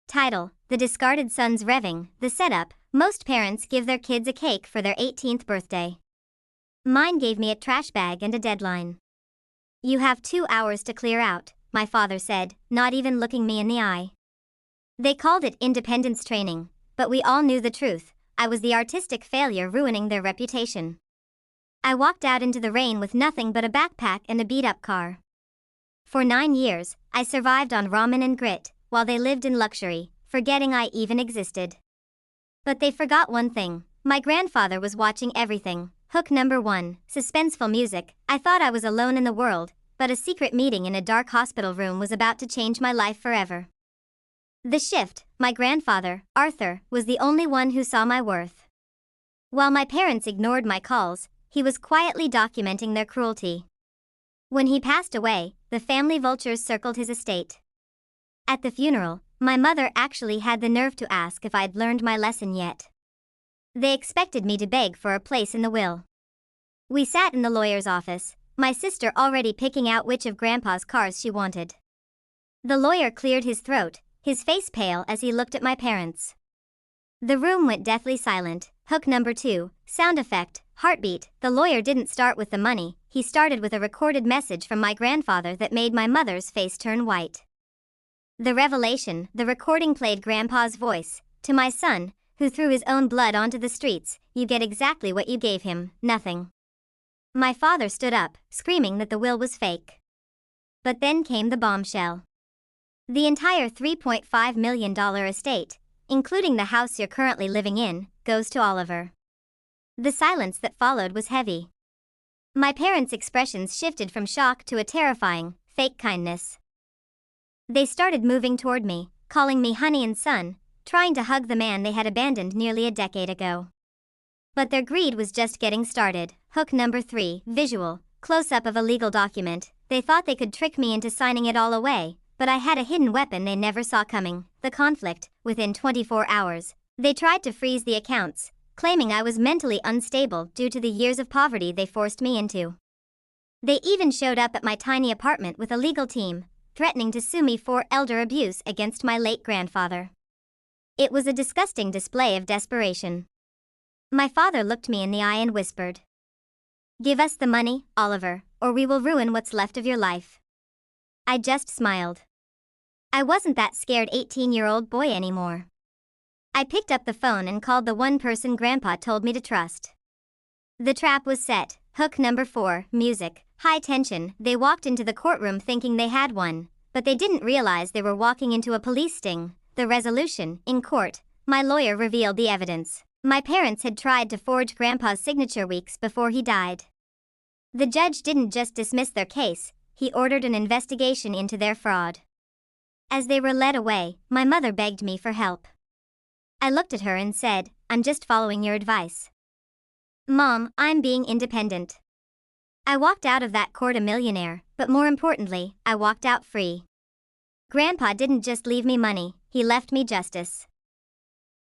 Title: The Discarded Son's Revving. The setup: most parents give their kids a cake for their 18th birthday. Mine gave me a trash bag and a deadline. "You have 2 hours to clear out," my father said, not even looking me in the eye. They called it independence training, but we all knew the truth. I was the artistic failure ruining their reputation. I walked out into the rain with nothing but a backpack and a beat-up car. For 9 years, I survived on ramen and grit, while they lived in luxury, forgetting I even existed. But they forgot one thing: my grandfather was watching everything. Hook number 1, suspenseful music. I thought I was alone in the world, but a secret meeting in a dark hospital room was about to change my life forever. The Shift, my grandfather, Arthur, was the only one who saw my worth. While my parents ignored my calls, he was quietly documenting their cruelty. When he passed away, the family vultures circled his estate. At the funeral, my mother actually had the nerve to ask if I'd learned my lesson yet. They expected me to beg for a place in the will. We sat in the lawyer's office, my sister already picking out which of Grandpa's cars she wanted. The lawyer cleared his throat, his face pale as he looked at my parents. The room went deathly silent. Hook number 2, sound effect, heartbeat. The lawyer didn't start with the money, he started with a recorded message from my grandfather that made my mother's face turn white. The revelation: the recording played Grandpa's voice. "To my son, who threw his own blood onto the streets, you get exactly what you gave him, nothing." My father stood up, screaming that the will was fake. But then came the bombshell. The entire $3.5 million estate, including the house you're currently living in, goes to Oliver. The silence that followed was heavy. My parents' expressions shifted from shock to a terrifying, fake kindness. They started moving toward me, calling me honey and son, trying to hug the man they had abandoned nearly a decade ago. But their greed was just getting started. Hook number 3, visual, close-up of a legal document. They thought they could trick me into signing it all away, but I had a hidden weapon they never saw coming: the conflict. Within 24 hours, they tried to freeze the accounts, claiming I was mentally unstable due to the years of poverty they forced me into. They even showed up at my tiny apartment with a legal team, threatening to sue me for elder abuse against my late grandfather. It was a disgusting display of desperation. My father looked me in the eye and whispered, "Give us the money, Oliver, or we will ruin what's left of your life." I just smiled. I wasn't that scared 18-year-old boy anymore. I picked up the phone and called the one person Grandpa told me to trust. The trap was set. Hook number 4, music, high tension. They walked into the courtroom thinking they had one, but they didn't realize they were walking into a police sting. The resolution: in court, my lawyer revealed the evidence. My parents had tried to forge Grandpa's signature weeks before he died. The judge didn't just dismiss their case, he ordered an investigation into their fraud. As they were led away, my mother begged me for help. I looked at her and said, "I'm just following your advice. Mom, I'm being independent." I walked out of that court a millionaire, but more importantly, I walked out free. Grandpa didn't just leave me money, he left me justice.